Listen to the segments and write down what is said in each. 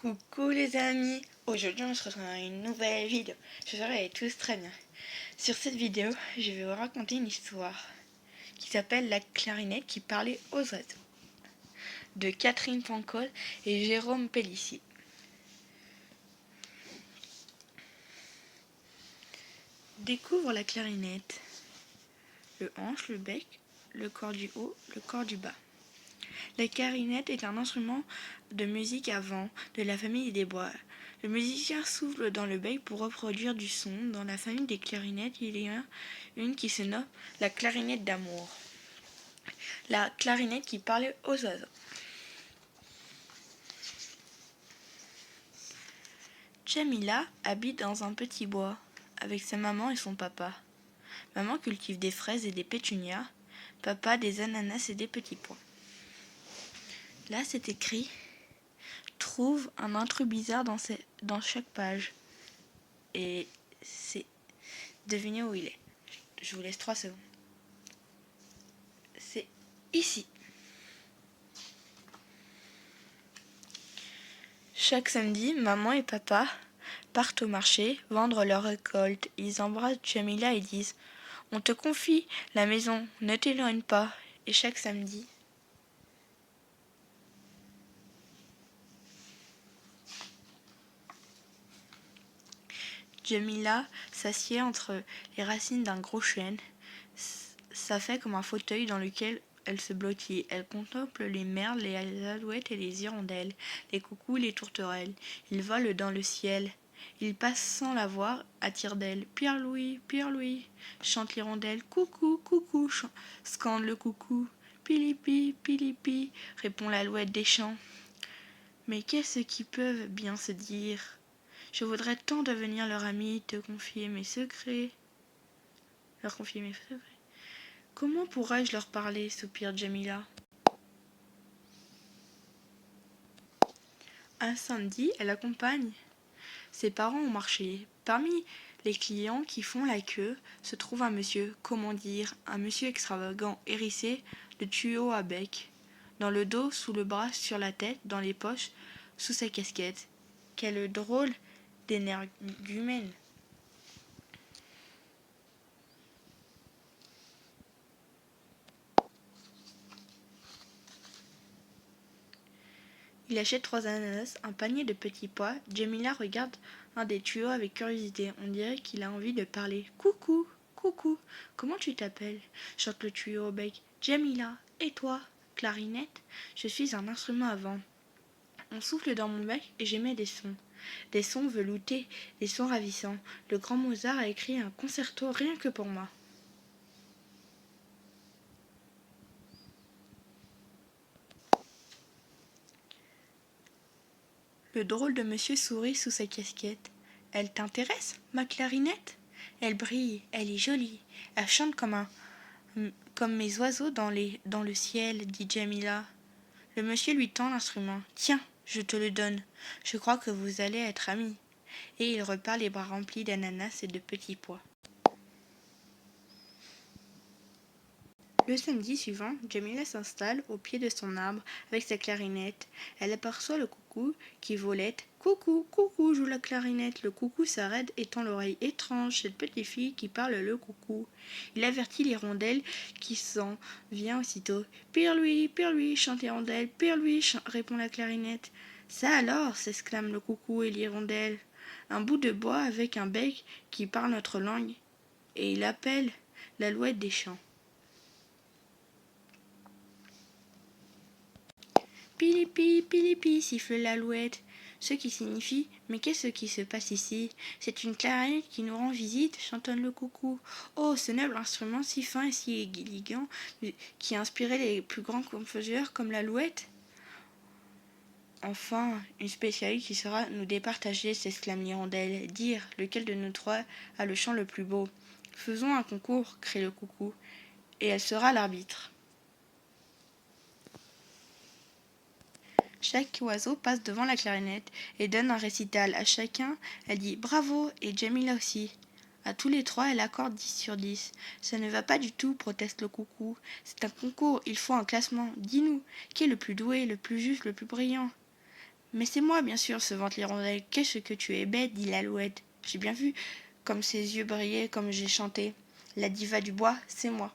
Coucou les amis, aujourd'hui on se retrouve dans une nouvelle vidéo. J'espère que vous allez tous très bien. Sur cette vidéo, je vais vous raconter une histoire qui s'appelle La clarinette qui parlait aux oiseaux, de Catherine Pancol et Jérôme Pellissier. Découvre la clarinette. Le hanche, le bec, le corps du haut, le corps du bas. La clarinette est un instrument de musique à vent de la famille des bois. Le musicien souffle dans le bec pour reproduire du son. Dans la famille des clarinettes, il y a une qui se nomme la clarinette d'amour. La clarinette qui parlait aux oiseaux. Jamila habite dans un petit bois avec sa maman et son papa. Maman cultive des fraises et des pétunias, papa des ananas et des petits pois. Là, c'est écrit « Trouve un intrus bizarre dans chaque page ». Et c'est devinez où il est. Je vous laisse 3 secondes. C'est ici. Chaque samedi, maman et papa partent au marché vendre leur récolte. Ils embrassent Jamila et disent « On te confie la maison, ne t'éloigne pas ». Et chaque samedi, Jamila s'assied entre les racines d'un gros chêne. Ça fait comme un fauteuil dans lequel elle se blottit. Elle contemple les merles, les alouettes et les hirondelles, les coucous, les tourterelles. Ils volent dans le ciel. Ils passent sans la voir à tire-d'aile. Pierre-Louis, chante l'hirondelle. Coucou, coucou, scande le coucou. Pilipi, pilipi, répond l'alouette des champs. Mais qu'est-ce qu'ils peuvent bien se dire? Je voudrais tant devenir leur ami, leur confier mes secrets. Comment pourrais-je leur parler, soupire Jamila. Un samedi, elle accompagne ses parents au marché. Parmi les clients qui font la queue se trouve un monsieur, comment dire, un monsieur extravagant, hérissé de tuyaux à bec, dans le dos, sous le bras, sur la tête, dans les poches, sous sa casquette. Quel drôle d'énergumène! Il achète 3 ananas, un panier de petits pois. Jamila regarde un des tuyaux avec curiosité. On dirait qu'il a envie de parler. Coucou, coucou, comment tu t'appelles? Chante le tuyau au bec. Jamila, et toi? Clarinette? Je suis un instrument à vent. On souffle dans mon bec et j'émets des sons veloutés, des sons ravissants. Le grand Mozart a écrit un concerto rien que pour moi. Le drôle de monsieur sourit sous sa casquette. Elle t'intéresse, ma clarinette? Elle brille, elle est jolie, elle chante comme mes oiseaux dans le ciel, dit Jamila. Le monsieur lui tend l'instrument. Tiens, je te le donne. Je crois que vous allez être amis. Et il repart les bras remplis d'ananas et de petits pois. Le samedi suivant, Jamila s'installe au pied de son arbre avec sa clarinette. Elle aperçoit le coucou qui volette. Coucou, coucou, joue la clarinette. Le coucou s'arrête et tend l'oreille. Étrange, cette petite fille qui parle le coucou. Il avertit l'hirondelle qui s'en vient aussitôt. Pierre-Louis, chante l'hirondelle. Pierre-Louis, répond la clarinette. Ça alors, s'exclament le coucou et l'hirondelle. Un bout de bois avec un bec qui parle notre langue. Et il appelle l'alouette des champs. Pilipi, pilipi, siffle l'alouette, ce qui signifie « Mais qu'est-ce qui se passe ici? C'est une clarinette qui nous rend visite » chantonne le coucou. « Oh, ce noble instrument si fin et si élégant qui a inspiré les plus grands compositeurs comme l'alouette ?» Enfin, une spécialité qui sera nous départager, s'exclame l'hirondelle. Dire lequel de nous trois a le chant le plus beau. Faisons un concours, crie le coucou, et elle sera l'arbitre. Chaque oiseau passe devant la clarinette et donne un récital. À chacun, elle dit « Bravo » et Jamila aussi. À tous les trois, elle accorde 10 sur 10. Ça ne va pas du tout, proteste le coucou. C'est un concours, il faut un classement. Dis-nous, qui est le plus doué, le plus juste, le plus brillant? Mais c'est moi, bien sûr, se vante l'hirondelle. Qu'est-ce que tu es bête, dit l'alouette. J'ai bien vu comme ses yeux brillaient, comme j'ai chanté. La diva du bois, c'est moi.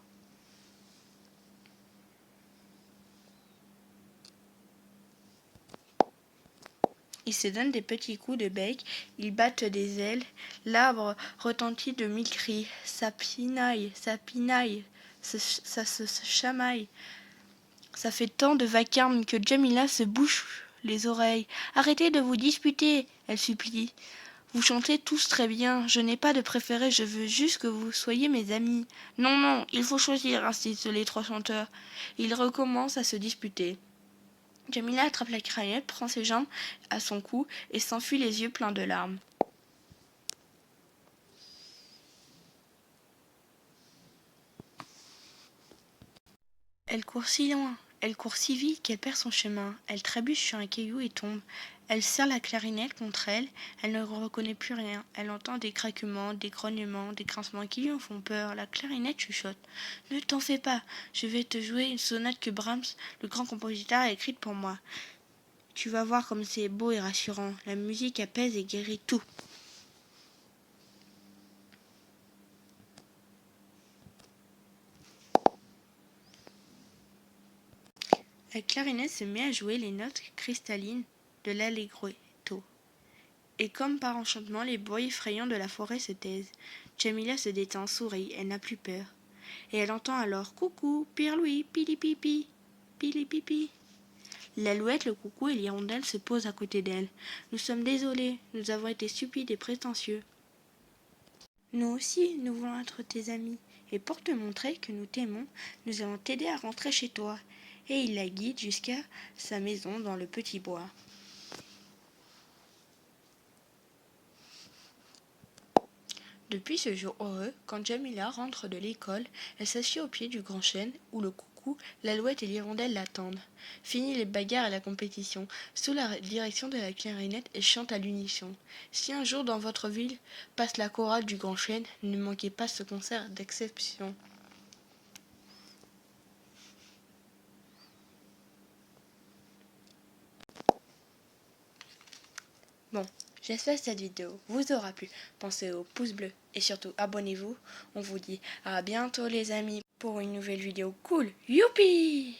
Ils se donnent des petits coups de bec, ils battent des ailes. L'arbre retentit de mille cris. Ça pinaille, ça se chamaille. Ça fait tant de vacarme que Jamila se bouche les oreilles. Arrêtez de vous disputer, elle supplie. Vous chantez tous très bien, je n'ai pas de préféré, je veux juste que vous soyez mes amis. Non, non, il faut choisir, insistent les trois chanteurs. Ils recommencent à se disputer. Jamila attrape la clarinette, prend ses jambes à son cou et s'enfuit les yeux pleins de larmes. Elle court si loin, elle court si vite qu'elle perd son chemin. Elle trébuche sur un caillou et tombe. Elle serre la clarinette contre elle, elle ne reconnaît plus rien. Elle entend des craquements, des grognements, des grincements qui lui en font peur. La clarinette chuchote. Ne t'en fais pas, je vais te jouer une sonate que Brahms, le grand compositeur, a écrite pour moi. Tu vas voir comme c'est beau et rassurant. La musique apaise et guérit tout. La clarinette se met à jouer les notes cristallines de l'allegretto. Et comme par enchantement, les bruits effrayants de la forêt se taisent. Jamila se détend, sourit, elle n'a plus peur. Et elle entend alors « Coucou, Pierre-Louis, pili-pipi, pili-pipi ». L'alouette, le coucou et l'hirondelle se posent à côté d'elle. « Nous sommes désolés, nous avons été stupides et prétentieux. Nous aussi, nous voulons être tes amis. Et pour te montrer que nous t'aimons, nous allons t'aider à rentrer chez toi. » Et il la guide jusqu'à sa maison dans le petit bois. Depuis ce jour heureux, quand Jamila rentre de l'école, elle s'assied au pied du grand chêne où le coucou, l'alouette et l'hirondelle l'attendent. Fini les bagarres et la compétition. Sous la direction de la clarinette, elle chante à l'unisson. Si un jour dans votre ville passe la chorale du grand chêne, ne manquez pas ce concert d'exception. Bon, j'espère que cette vidéo vous aura plu. Pensez au pouce bleu et surtout abonnez-vous. On vous dit à bientôt les amis pour une nouvelle vidéo cool. Youpi!